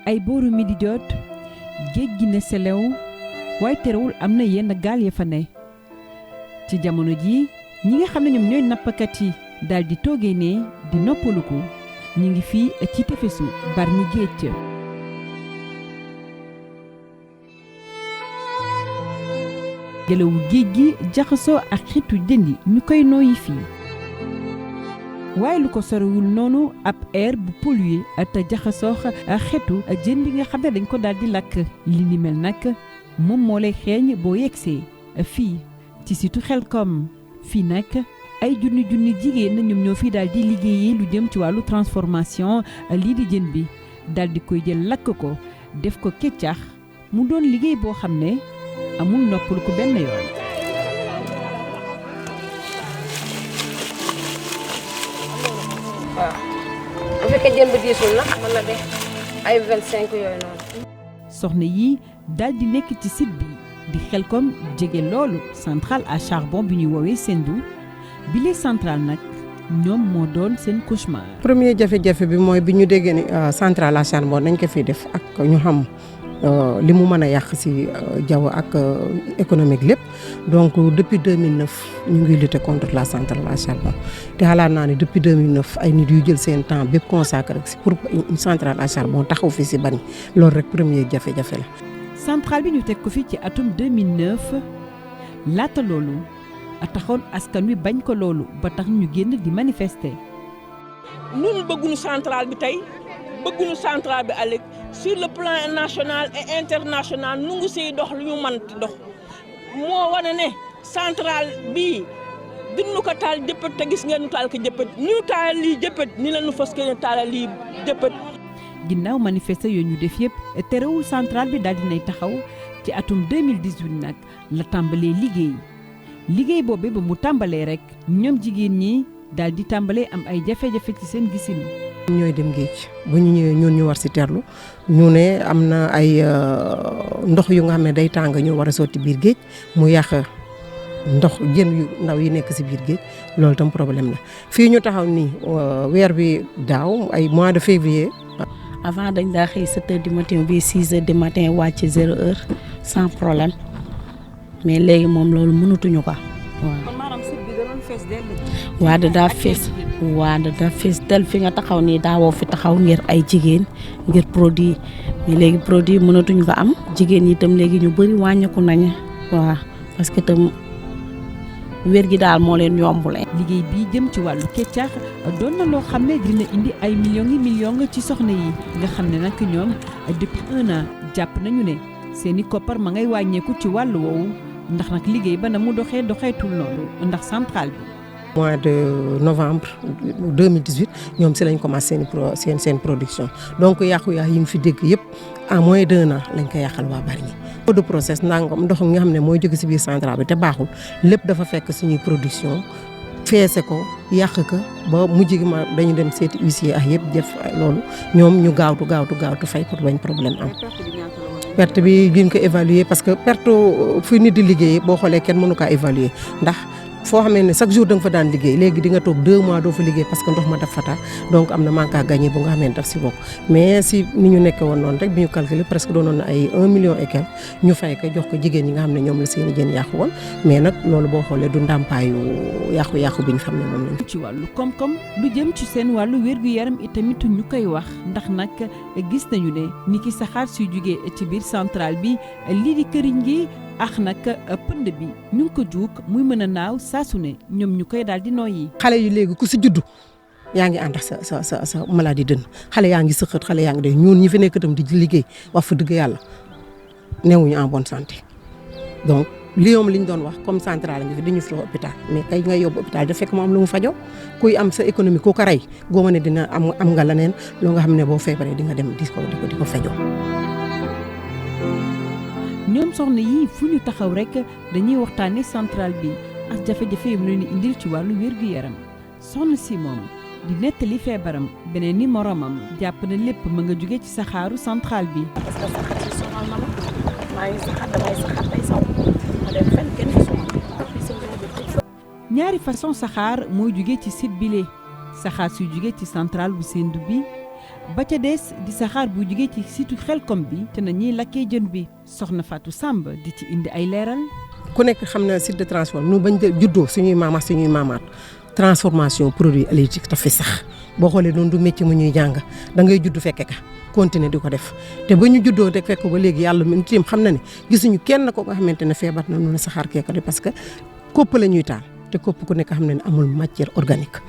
ay booru midi jot géej gi ne selew waaye terewul am na yenn gaal ya fa ne ci jamono ji ñi nga xam ne ñoom ñooy nappkat yi daal di toogee ne di noppaluku ñu ngi fii ci tefesu Bargny Géej. gelawu géej gi jaxasoo ak xeetu jën yi ñu koy nooyi fii waaye lu ko sorewul noonu ab air bu pollué te jaxasoo xeetu jën bi nga xam ne dañ ko daal di lakk li ni mel nag moom moo lay xeeñ boo yegsee fii ci situ Xelkom fii nag ay junni jigéen ñoom ñoo fi daal di liggéeyee lu jëm ci wàllu transformation lii di jën bi daal di koy jël lakk ko def ko keccax mu doon liggéey boo xam ne amul noppal ko benn yoon. waaw bu fekkee jën bi diisul nag mën na def ay 25 yooyu noonu. soxna yi daal di nekk ci site bi di Xelkom jege loolu centrale à charbon bi ñuy woowee Sendou bi les centrale nag ñoom moo doon seen cauchemar. premier jafe-jafe bi mooy bi ñu déggee ni centrale à charbon dañ ko fiy def ak ñu xam li mu mën a yàq ci jaww ak économique lépp donc depuis 2009 ñu ngi lutter contre la centrale à charbon te xalaat naa ne depuis 2009 ay nit yu jël seen temps bépp consacré pour une centrale à charbon taxaw fi ci Bargny loolu rek premier jafe-jafe la. centrale bi ñu teg ko fi ci atum 2009 laata loolu taxoon askan wi bañ ko loolu ba tax ñu génn di manifester. ñun bëgguñu centrale bi tey bëgguñu centrale bi ëllëg sur le plan national et international nu ngi siy dox lu ñu mën dox moo wane ne centrale bii dinu ko taal jëppët te gis ngeen nu taal ko jëppët ñu taal lii jëppët ni la nu fas kee taal lii jëppët. ginnaaw manifester yooyu ñu def yëpp terewul centrale bi daal dinay taxaw ci atum 2018 nag la tàmbalee liggéey boobee ba mu tàmbalee rek ñoom jigéen ñi daal di tàmbalee am ay jafe-jafe ci seen gisin. ñooy dem géej bu ñu ñëwee ñun ñu war ci terlu ñu ne am na ay ndox yu nga xam ne day tàng ñu war a sotti biir géej mu yàq ndox jën yu ndaw yi nekk ci biir géej loolu tam problème la fii ñu taxaw nii weer bi daaw ay mois de février. avant dañ daa xëy 7 heures du matin bi 6 heures du matin wàcc 0 heure sans problème mais léegi moom loolu mënatuñu ko waaw. kon maanaam site bi da doon fees dell. waa da daa fees del fi nga taxaw nii daawoo fi taxaw ngir ay jigéen ngir produit mais léegi produit mënatuñu ko am jigéen ñi itam léegi ñu bëri wàññeeku nañu waaw parce que itam wér gi daal moo leen yombule. liggéey bii jëm ci wàllu keccax doon na loo xam ne dina indi ay millions ci soxna yi nga xam ne nag ñoom depuis 1 an jàpp nañu ne seeni koppar ma ngay wàññeeku ci wàllu woowu ndax nag liggéey ba na mu doxeetul noonu ndax centrale bi. mois de novembre 2018 ñoom ci lañ commencé seen production donc yàqu-yàqu yi nga fi dégg yëpp en moins d'1 an lañ ko yàqal waa Bargny. eau de process nangam ndox mi nga xam ne mooy jóge ci biir centrale bi te baaxul lépp dafa fekk suñuy production feese ko yàq ko ba mujj gi ma dañu dem seeti huissier ak yëpp def loolu ñoom ñu gaawtu fay pour bañ problème am. perte bi duñ ko évaluer parce que perte fi nit di liggéey boo xoolee kenn mënu kaa évaluer ndax foo xamee ne chaque jour da nga fa daan liggéey léegi di nga toog 2 mois doo fa liggéey parce que ndox ma daf fa taa donc am na manque à gagner bu nga xamee ne daf si bokk mais si ni ñu nekkee woon noonu rek bi ñu calculer presque doonoon na ay 1 million et quelque ñu fay ko jox ko jigéen ñi nga xam ne ñoom la seen i jën yàqu woon mais nag loolu boo xoolee du ndàmpaayu yàqu-yàqu bi ñu xam ne moom lañ. ci wàllu koom-koom lu jëm ci seen wàllu wér-gu-yaram itamit ñu koy wax ndax nag gis nañu ne ni ki saxaar suy jugee ci biir centrale bi lii di këriñ gi ax nag pënd bi ñu ngi ko juuk muy mën a naaw saa su ne ñoom ñu koy daal di nooyi. xale yi léegi ku si juddu yaa ngi ànd ak sa maladie dënn xale yaa ngi sëqët xale yaa ngi de ñun ñi fi nekk itam di liggéey wax fa dëgg yàlla newuñu en bonne santé donc li ñu doon wax comme centrale nga fi dañu fi hôpital mais kay nga yóbbu hôpital da fekk mu am lu mu fajoo kuy am sa économie ku ko rey góoma ne dina am nga leneen loo nga xam ne boo feebaree di nga dem di ko fajoo. ñoom soxna yi fu ñu taxaw rek dañuy waxtaane centrale bi ak jafe-jafe yi mu leen indil ci wàllu wér-gu-yaram soxna si moom di nettali feebaram beneen ni moromam jàpp na lépp ma nga jóge ci saxaaru centrale bi. parce que saxaar si sonal na ma maa ngi saxaar damay saxaar day saw ma dem fenn kenn gisuma. ñaari façon saxaar mooy jóge ci site bile saxaar suy jóge ci centrale bu Sendou bi ba ca des di saxaar bu jugee ci situ Xelkom bi te na ñuy lakkee jën bi soxna Fatou Samb di ci indi ay leeral. ku nekk xam na site de transformation nu bañ juddoo suñuy maamaat transformation produit halieutique te fi sax boo xoolee doon du métier mu ñuy jàng da ngay judd fekke ka continuer di ko def te ba ñu juddoo rek fekk ba léegi yàlla mi tiim xam na ne gisuñu kenn ko nga xamante ne feebar na noonu saxaar kee ko di parce que kopp la ñuy taal te kopp ku nekk xam na ne amul matière organique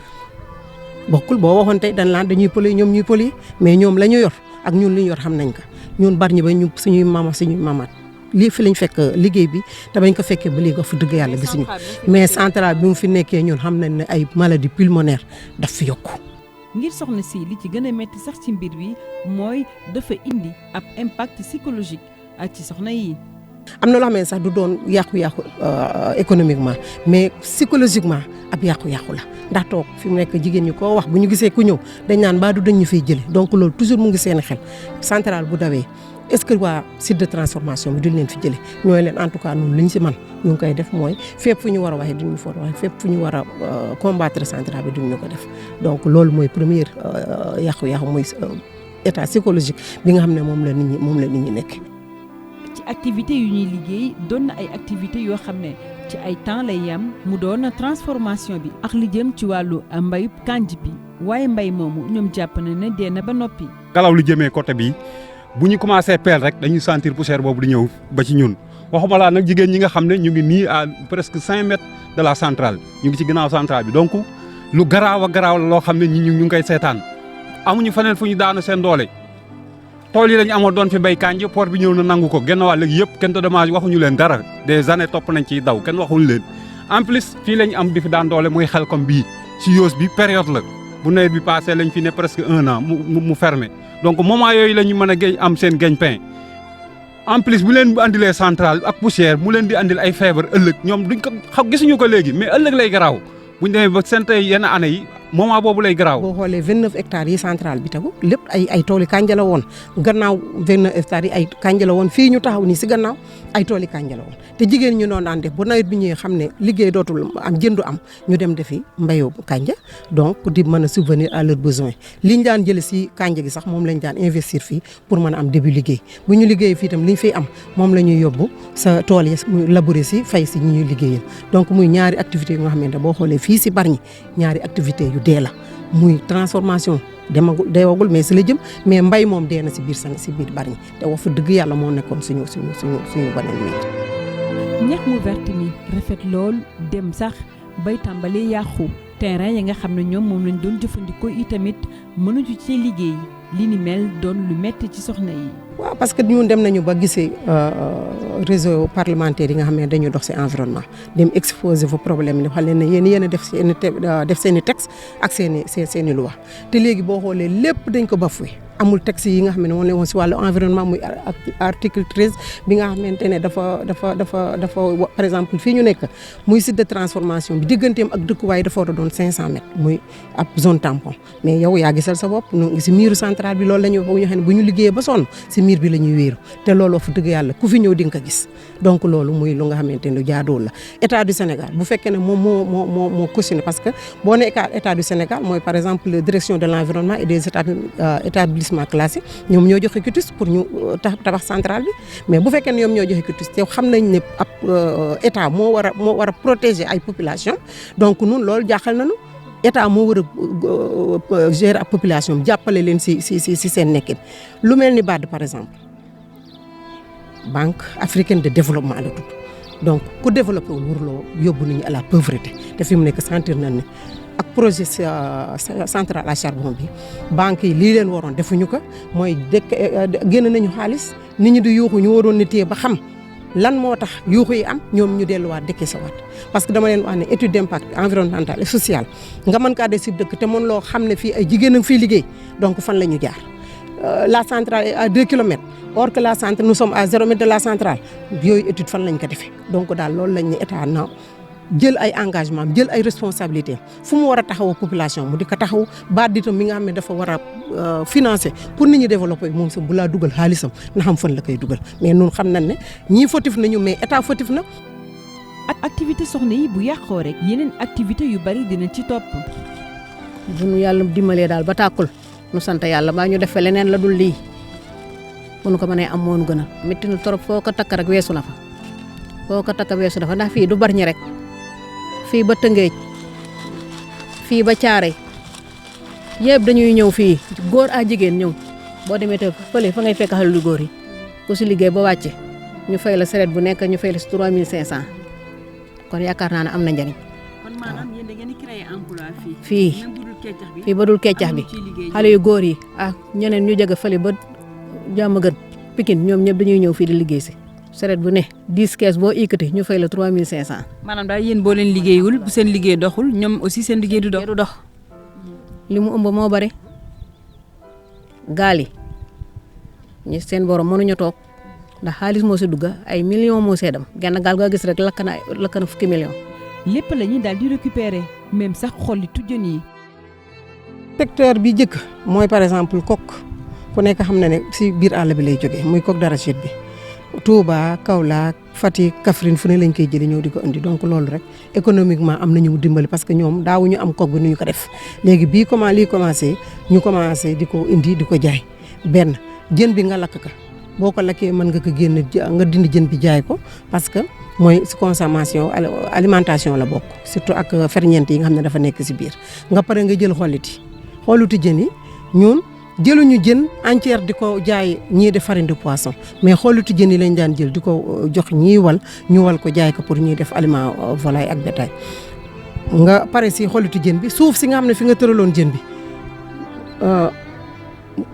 bokkul boo waxoon tey dañ laan dañuy polluer ñoom ñuy polluer mais ñoom la ñu yor ak ñun li ñu yor xam nañ ko ñun bari ñi ba ñu suñuy maamaat lii fi lañ fekk liggéey bi te bañ ko fekkee ba léegi wax fa dëgg yàlla gisuñu mais centrale bi mu fi nekkee ñun xam nañ ne ay maladie pulmonaire daf fi yokku. ngir soxna si li ci gën a metti sax ci mbir bi mooy dafa indi ab impact psychologique ak ci soxna yi. am na loo xam ne sax du doon yàqu-yàqu économiquement mais psychologiquement ab yàqu-yàqu la ndax toog fi mu nekk jigéen ñi koo wax bu ñu gisee ku ñëw dañ naan mbaa du dañ ñu fiy jële donc loolu toujours mu ngi seen xel centrale bu dawee est-ce que waa site de transformation bi duñ leen fi jële ñooy leen en tout cas ñun li ñu si man ñu ngi koy def mooy fépp fu ñu war a waxee duñ ñu fa waxee fépp fu ñu war a combattre centrale bi duñ ñu ko def donc loolu mooy première yàqu-yàqu mooy état psychologique bi nga xam ne moom la nit ñi nekk. ci activité yu ñuy liggéey doon na ay activité yoo xam ne ci ay temps lay yam mu doon transformation bi ak li jëm ci wàllu mbayub kànj bi waaye mbay moomu ñoom jàpp na ne dee na ba noppi. galaw lu jëmee côté bi bu ñu commencé peel rek dañuy sentir poussière boobu di ñëw ba ci ñun waxuma laa nag jigéen ñi nga xam ne ñu ngi nii à presque 5 mètres de la centrale ñu ngi ci ginnaaw centrale bi donc lu garaaw a garaaw la loo xam ne ñu ngi koy seetaan amuñu feneen fu ñu daanu seen doole. tool yi lañu amoon doon fi béy kànja port bi ñëw na nangu ko genn wàll léegi yëpp kenn dommage waxuñu leen dara des années topp nañ ciy daw kenn waxuñu leen en plus fii lañ am di fi daan doole muy Xelkom bii si yoos bi période la bu nawet bi passé lañ fi ne presque 1 an mu fermé donc moment yooyu la ñu mën a am seen gagne-pain en plus bu leen andilee centrale ak poussière mu leen di andil ay feebar ëllëg ñoom duñ ko gisuñu ko léegi mais ëllëg lay garaaw buñ demee ba seen tey yenn année yi moment boobu lay garaaw. boo xoolee 29 hectares yi centrale bi tegu lépp ay tooli kànja la woon gannaaw 29 hectares yi ay kànja la woon fii ñu taxaw nii si gannaaw ay tooli kànja la woon te jigéen ñu noonu daan def bu nawet bi ñëwee xam ne liggéey dootul am jëndu am ñu dem defi mbayoo kànja donc di mën a subvenir à leurs besoins liñ daan jëlee si kànja gi sax moom lañ daan investir fii pour mën a am début liggéey bu ñu liggéey fii itam liñ fiy am moom la ñuy yóbbu sa tool yi muy labourer si fay si ñi ñuy liggéeyal donc muy ñaari activités yu nga xamante boo xoolee fii si Bargny ñaari activités yu dee la muy transformation deewagul mais si la jëm mais mbay moom dee na si biir Bargny te wax fa dëgg yàlla moo nekkoon suñu baneen mi. ñax mu vert mi rafet lool dem sax bay tàmbalee yàqu terrain yi nga xam ne ñoom moom lañ doon jëfandikoo itamit mënuñu ci liggéey li ni mel doon lu metti ci soxna yi. waaw parce que ñun dem nañu ba gisee réseau parlementaire yi nga xam ne dañu dox ci environnement dem exposer fa problème yi xam leen ne yéen a def seen i texte ak seen i loi te léegi boo xoolee lépp dañ ko bafoué amul texte yi nga xam ne moom la woon ci wàllu environnement muy article 13 bi nga xamante ne dafa par exemple fii ñu nekk muy site de transformation bi digganteem ak dëkkuwaay dafa war a doon 500 mètres muy ab zone tampon mais yow yaa gisal sa bopp ñu ngi ci miiru centrale bi loolu la ñu xam ne bu ñu liggéeyee ba sonn ci miir bi la ñuy wéeru te loolu fa dëgg yàlla ku fi ñëw di nga ko gis donc loolu muy lu nga xamante ne jaaduwul la état du Sénégal bu fekkee ne moom moo cautionné parce que boo nee état du Sénégal mooy par exemple direction de l'environnement et des établissements classés ñoom ñoo joxe quitus pour ñu tabax centrale bi mais bu fekkee ne ñoom ñoo joxe quitus te xam nañ ne ab état moo war a protéger ay population donc nun loolu jaaxal nañu état moo war a gérer ak population bi jàppale leen si seen nekkin lu mel ni BAD par exemple banque africaine de développement la tudd donc ku développé wul waruloo yóbbu nañu à la pauvreté te fi mu nekk sentir nañ ne ak projet centrale à charbon bi banques yi lii leen waroon defuñu ko mooy génn nañu xaalis nit ñi di yuuxu ñu waroon ne téye ba xam lan moo tax yuuxu yi am ñoom ñu delluwaat dëkkee sa waat parce que dama leen wax ne étude d'impact environnemental et social nga mën kaa def si dëkk te mën loo xam ne fii ay jigéen a ngi fiy liggéey donc fan la ñu jaar la centrale est à 2 kilomètres or que la centrale nous sommes à 0 mètre de la centrale yooyu étude fan lañ ko defee donc daal loolu lañ ne état na jël ay engagement jël ay responsabilité fu mu war a taxaw population mu di ko taxaw baat ditam mi nga xam ne dafa war a financer pour nit ñi développer moom sax bu laa dugal xaalisam na xam fan la koy dugal mais ñun xam nañ ne ñii fautif nañu mais état fautif na. ak activité soxna yi bu yàqoo rek yeneen activité yu bari dina ci topp. bu nu yàlla dimbalee daal ba tàkkul nu sant yàlla ba ñu def fa leneen la dul lii bu nu ko mënee am moonu gën a métti na trop foo ko takk rek weesu na fa foo ko takk weesu na fa ndax fii du Bargny rek fii ba Tëngéej fii ba Caaray yëpp dañuy ñëw fii góor ak jigéen ñëw boo demee te fële fa ngay fekk xale lu góor yi ku si liggéey ba wàcce ñu fay la saret bu nekk ñu fay la si 3500 kon yaakaar naa ne am na njariñ. kon maanaam yéen da ngeen di créer emploi fii même bu dul keccax bi fii ba dul keccax bi xale yu góor yi ah ñeneen ñu jóge fële ba jàmm gën Pikine ñoom ñëpp dañuy ñëw fii di liggéey si saret bu ne 10 kees boo ikkati ñu fay la 3500. maanaam daal yéen boo leen liggéeyul bu seen liggéey doxul ñoom aussi seen liggéey du dox. du dox li mu ëmb moo bari gaal yi ñi seen borom mënuñu toog ndax xaalis moo si dugg ay millions moo see dem genn gaal nga gis rek lakk na fukki millions. lépp la ñuy daal di récupérer même sax xollitu jën yi. secteur bi njëkk mooy par exemple coque ku nekk xam na ne si biir àll bi lay jógee muy coque d'arachide bi Touba Kaolack Fatick Kaffrine fu ne lañ koy jëlee ñëw di ko indi donc loolu rek économiquement am nañu dimbali parce que ñoom daawuñu am coque bi nu ñu ko def léegi bii commencé ñu commencé di ko indi di ko jaay benn jën bi nga lakk ka boo ko lakkee mën nga ko génn nga dindi jën bi jaay ko parce que mooy si consommation alimentation la bokk surtout ak ferñeent yi nga xam ne dafa nekk si biir nga pare nga jël xolliti jën yi ñun jëluñu jën entière di ko jaay ñii def farine de poisson mais xolliti jën yi lañ daan jël di ko jox ñii ñu wal ko jaay ko pour ñuy def aliment volaille ak bétail nga pare si xolliti jën bi suuf si nga xam ne fi nga tëraloon jën bi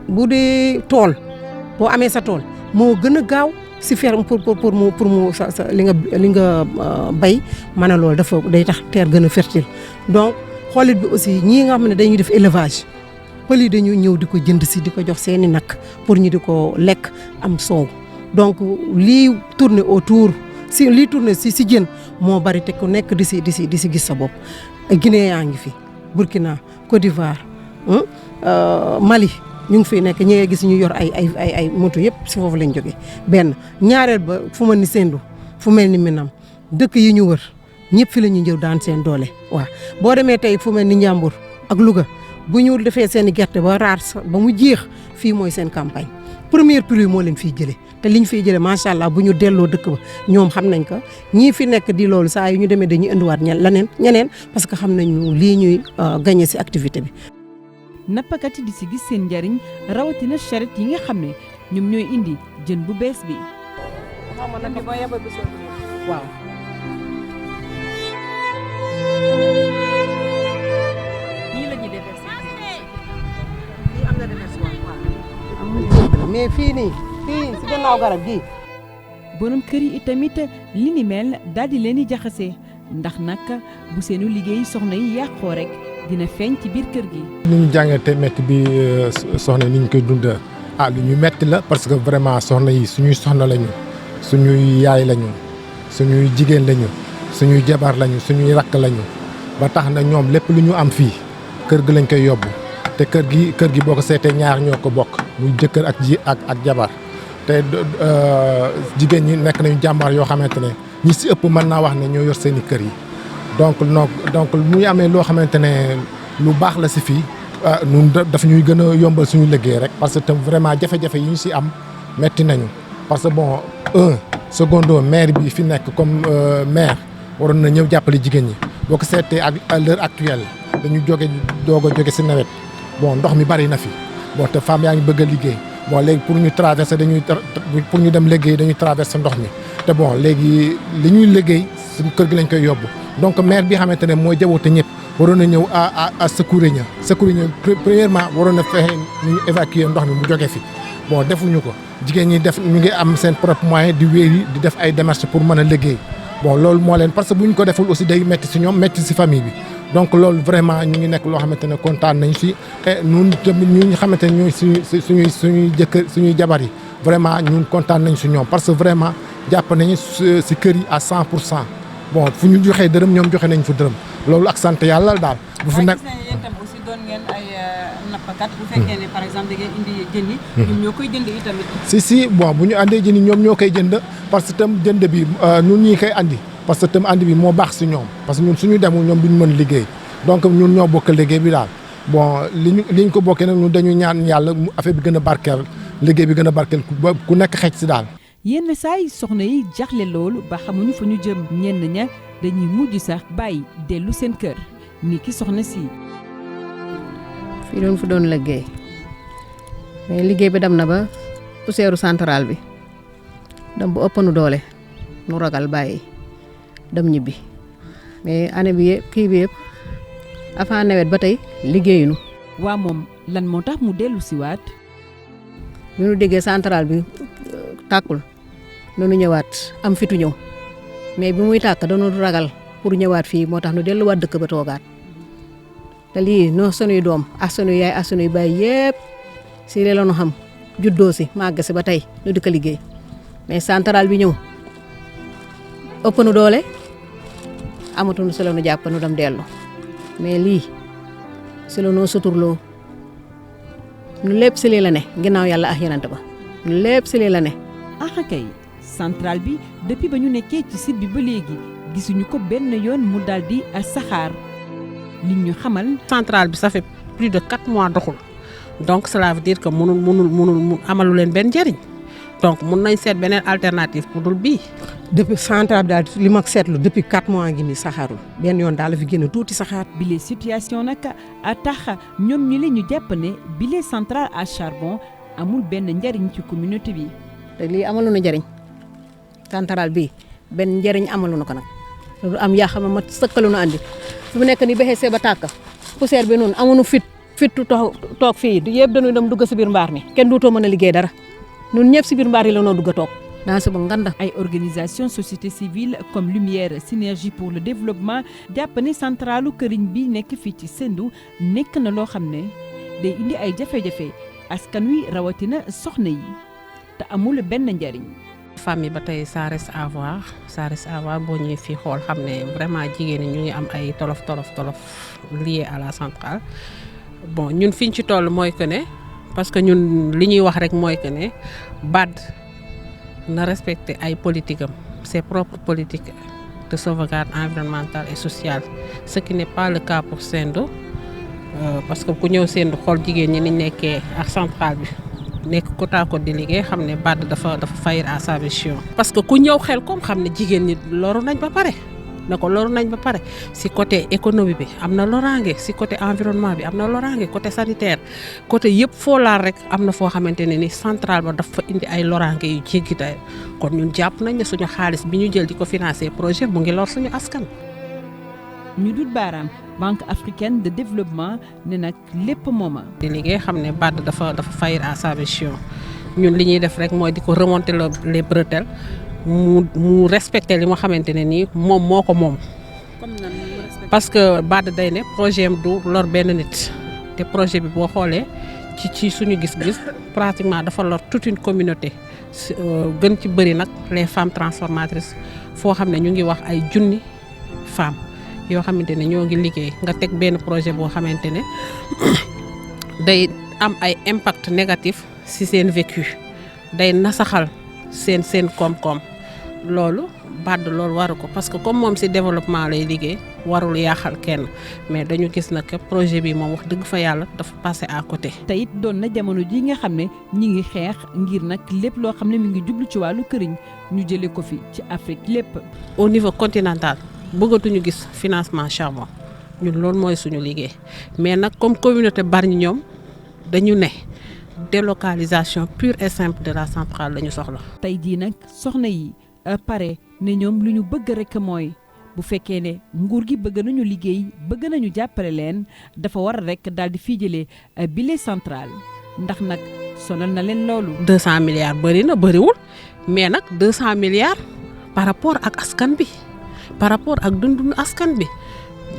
bu dee tool boo amee sa tool moo gën a gaaw si ferme pour mu sa li nga bay ma ne loolu dafa day tax terre gën a fertile donc xollit bi aussi ñii nga xam ne dañuy def élevage pël yi dañuy ñëw di ko jënd si di ko jox seeni nag pour ñu di ko lekk am soow donc lii tourner autour si lii tourner si jën moo bari te ku nekk di si gis sa bopp Guinée yaa ngi fi Burkina Côte d'Ivoire Mali ñu ngi fiy nekk ñi ngay gis ñu yor ay moto yëpp si foofu lañ jógee benn ñaareel ba fu mel ni Sendou fu mel ni Minam dëkk yi ñu wër ñëpp fi la ñu jëw daan seen doole waaw boo demee tey fu mel ni Njàmbur ak Louga bu ñu defee seen i gerte ba raar ba mu jeex fii mooy seen campagne première pluie moo leen fiy jëlee te liñ fiy jëlee macha allah bu ñu delloo dëkk ba ñoom xam nañ ko ñii fi nekk di loolu saa yu ñu demee dañuy indiwaat ñeneen parce que xam nañu lii ñuy gagné si activité bi. nappkat yi di si gis seen njariñ rawatina charrette yi nga xam ne ñoom ñooy indi jën bu bees bi. waaw. mais fii si gannaaw garab gi. borom kër yi itamit li ni mel daal di leen di jaxase ndax nag bu seenu liggéey soxna yi yàqoo rek dina feeñ ci biir kër gi. ni ñu jàngatee métti bi soxna yi ni ñu koy dund lu ñu métti la parce que vraiment soxna yi suñuy soxna lañu suñuy yaay lañu suñuy jigéen lañu suñuy jabar lañu suñuy rakk lañu ba tax na ñoom lépp lu ñu am fii kër gi lañ koy yóbbu te kër gi boo ko seetee ñaar ñoo ko bokk muy jëkkër ak jabar te jigéen ñi nekk nañu jàmbaar yoo xamante ne ñi si ëpp mën naa wax ne ñoo yor seen i kër yi donc muy amee loo xamante ne lu baax la si fii ñun dafa ñuy gën a yombal suñu liggéey rek parce que vraiment jafe-jafe yi ñu si am metti nañu parce que bon secondo maire bi fi nekk comme maire waroon na ñëw jàppale jigéen ñi boo ko seetee à l'heure actuelle dañu doog a jóge si nawet bon ndox mi bari na fi bon te femme yaa ngi bëgg a liggéey bon léegi pour ñu traverser pour ñu dem liggéey dañuy traverser ndox mi te bon léegi li ñuy liggéey suñu kër gi lañ koy yóbbu donc maire bi xamante ne mooy jaboote ñëpp waroon na ñëw à secourir ña premièrement waroon na fexe ñu évacuer ndox mi mu jóge fi bon defuñu ko jigéen ñi ñu ngi am seen propre moyen di wéeri di def ay démarches pour mën a liggéey bon loolu moo leen parce que bu ñu ko deful aussi day métti si ñoom métti si famille bi donc loolu vraiment ñu ngi nekk loo xamante ne kontaan nañ si et ñun tamit ñu xamante ne ñooy suñuy jëkkër suñuy jabar yi vraiment ñun kontaan nañ si ñoom parce que vraiment jàpp nañu si kër yi à 100%. bon fu ñu joxee dërëm ñoom joxe nañ fa dërëm loolu ak sant yàlla daal. bu fi nekk yéen tam aussi doon ngeen ay nappkat bu fekkee ne par exemple da ngeen indi jën yi. ñoom ñoo koy jënd itamit. si bon bu ñu andee jën yi ñoom ñoo koy jënd parce que tam jënd bi ñun ñii koy andi parce que tam andi bi moo baax si ñoom parce que ñun suñu demul ñoom duñu mën liggéey donc ñun ñoo bokk liggéey bi daal bon liñ ko bokkee nag ñun dañu ñaan yàlla affaire bi gën a barkeel liggéey bi gën a barkeel ku nekk xej si daal. yenn saay soxna yi jaxle loolu ba xamuñu fa ñu jëm ñenn ña dañuy mujj sax bàyyi dellu seen kër ni ki soxna si. fii doon fi doon liggéey mais liggéey bi dem na ba poussière centrale bi dem bu ëpp nu doole nu ragal bàyyi dem ñibbi mais année bi yëpp kii bi yëpp avant nawet ba tey liggéeyuñu. waa moom lan moo tax mu dellu siwaat. bi nu déggee centrale bi tàkkul noonu ñëwaat am fitu ñëw mais bi muy tàkk dañu ragal pour ñëwaat fii moo tax nu delluwaat dëkk ba toogaat te lii noo sunuy doom ak sunuy yaay ak sunuy baay yëpp si lee la nu xam juddoo si màgg si ba tey nu di ko liggéey mais centrale bi ñëw ëpp nu doole amatuñu si la nu jàpp nu dem dellu mais lii si la noo suturloo nu lépp si lii la ne ginnaaw yàlla ak yenante ba nu lépp si lii la ne. ah kay centrale bi depuis ba ñu nekkee ci site bi ba léegi gisuñu ko benn yoon mu daldi saxaar li ñu xamal. centrale bi ça fait plus de 4 mois doxul donc cela veut dire que mënul amalu leen benn njëriñ donc mun nañ seet beneen alternative pour dul bii. depuis centrale bi daal li ma seetlu depuis 4 mois ngi ni saxaarul benn yoon daal la fi génn tuuti saxaar. bile situation nag a tax ñoom ñi la ñu jàpp ne bile centrale à charbon amul benn njëriñ ci communauté bi. te lii amalu na njëriñ centrale bii benn njëriñ amalu na ko nag lu am yaa xam ne ma sëkkalu na andi fi mu nekk nii ba xeesee ba tàkk poussière bi noonu amuñu fitu toog fii yëpp dañuy dem dugg si biir mbaar mi kenn duutoo mën a liggéey dara ñun ñëpp si biir mbaar yi la noo dugg a toog. dans ce nganda ay organisation société civile comme Lumière Synergie pour le développement jàpp ne centralu këriñ bi nekk fii ci Sendou nekk na loo xam ne day indi ay jafe-jafe askan wi rawatina soxna yi te amul benn njariñ. famille ba tey ça reste à voir boo ñëwee fii xool xam ne vraiment jigéen ñi ñu ngi am ay tolof lié à la centrale bon ñun fiñ ci toll mooy que ne parce que ñun li ñuy wax rek mooy que ne BAD na respecter ay politique am ses propres politiques de sauvegarde environnementale et sociale ce qui n'est pas le cas pour Sendou parce que ku ñëw Sendou xool jigéen ñi niñ nekkee ak centrale bi nekk côte à côte di liggéey xam ne BAD dafa faillir à sa mission. parce que ku ñëw xel comme xam ne jigéen ñi loru nañ ba pare si côté économie bi am na loraange si côté environnement bi am na loraange côté sanitaire côté yëpp foo laal rek am na foo xamante ne ni centrale ba dafa indi ay loraange yu jéggi dayo kon ñun jàpp nañ ne suñu xaalis bi ñu jël di ko financer projet mu ngi lor suñu askan. ñu dut baaraam Banque africaine de développement ne nag lépp mooma. di liggéey xam ne BAD dafa faillir à sa mission ñun li ñuy def rek mooy di ko remonter les bretelles mu respecter li nga xamante ne nii moom moo ko moom. parce que BAD day ne projet am du lor benn nit te projet bi boo xoolee ci suñu gis-gis pratiquement dafa lor toute une communauté gën ci bëri nag les femmes transformatrices foo xam ne ñu ngi wax ay junni femmes. yoo xamante ne ñoo ngi liggéey nga teg benn projet boo xamante ne day am ay impact négatif ci seen vécu day nasaxal seen koom-koom loolu BAD loolu waru ko parce que comme moom ci développement lay liggéey warul yaaxal kenn mais dañu gis nag que projet bi moom wax dëgg fa yàlla dafa passé à côté. te it doon na jamono ji nga xam ne ñi ngi xeex ngir nag lépp loo xam ne mi ngi jublu ci wàllu këriñ ñu jëlee ko fi ci Afrique lépp. au niveau continental. bëggatuñu gis financement charbon ñun loolu mooy suñu liggéey mais nag comme communauté Bargny ñoom dañu ne délocalisation pure et simple de la centrale la ñu soxla. tey jii nag soxna yi pare ne ñoom lu ñu bëgg rek mooy bu fekkee ne nguur gi bëgg nañu liggéey bëgg nañu jàppale leen dafa war rek daal di fii jëlee bile centrale ndax nag sonal na leen loolu. 200 milliards bëri na bëriwul mais nag 200 milliards par rapport ak askan bi. par rapport ak dundu askan bi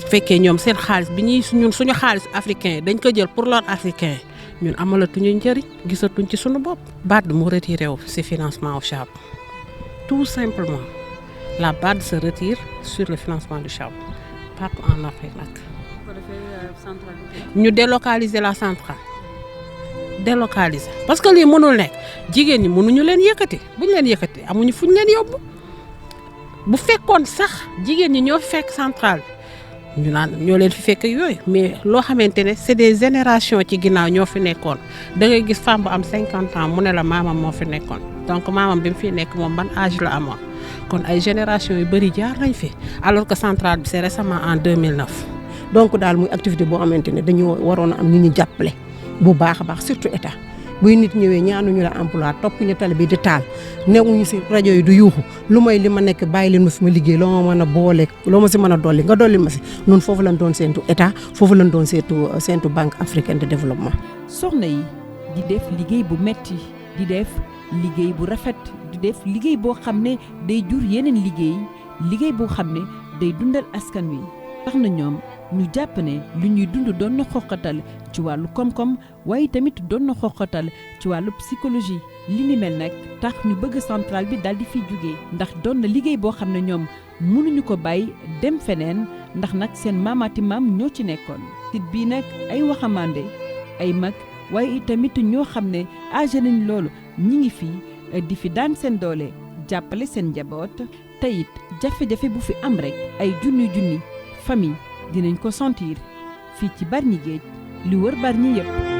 fekkee ñoom seen xaalis bi ñuy ñun suñu xaalis africain dañ ko jël pour lor africain ñun amalatuñu njëriñ gisatuñ ci suñu bopp. BAD mu retiré wu ci financement au charbon tout simplement la BAD se retire sur le financement du charbon partout en Afrique nag. ñu délocaliser la centrale délocaliser parce que lii mënul nekk jigéen ñi mënuñu leen yëkkati buñ leen yëkkati amuñu fuñ leen yóbbu. bu fekkoon sax jigéen ñi ñoo fekk centrale ñu naan ñoo leen fi fekk yooyu mais loo xamante ne c'est des générations ci ginnaaw ñoo fi nekkoon da ngay gis femme bu am 50 ans mu ne la maamam moo fi nekkoon donc maamam bi mu fi nekk moom ban âge la amoon kon ay génération yu bëri jaar nañ fi alors que centrale bi c'est récemment en 2009. donc daal muy activité boo xamante ne dañu waroon a am ñu jàppale bu baax a baax surtout état buy nit ñëwee ñaanuñu la emploi topp ñu tali bi di taal newuñu si rajo yi du yuuxu lu may li ma nekk bàyyi leen ma fi ma liggéey loo ma mën a boole loo ma si mën a dolli nga dolli ma si noonu foofu lañ doon séntu état foofu lañ doon séntu banque africaine de développement. soxna yi di def liggéey bu metti di def liggéey bu rafet di def liggéey boo xam ne day jur yeneen liggéey boo xam ne day dundal askan wi tax na ñoom ñu jàpp ne lu ñuy dund doon na xoqatal ci wàllu koom-koom waaye tamit doon na xoqatal ci wàllu psychologie li ni mel nag tax ñu bëgg centrale bi daal di fiy jógee ndax doon na liggéey boo xam ne ñoom mënuñu ko bàyyi dem feneen ndax nag seen maamaati maam ñoo ci nekkoon. site bii nag ay waxamande ay mag waaye itamit ñoo xam ne âgé nañ loolu ñi ngi fi di fi daan seen doole jàppale seen njaboot te it jafe-jafe bu fi am rek ay junni famille dinañ ko sentir fii ci Bargny Géej li wër Bargny yëpp.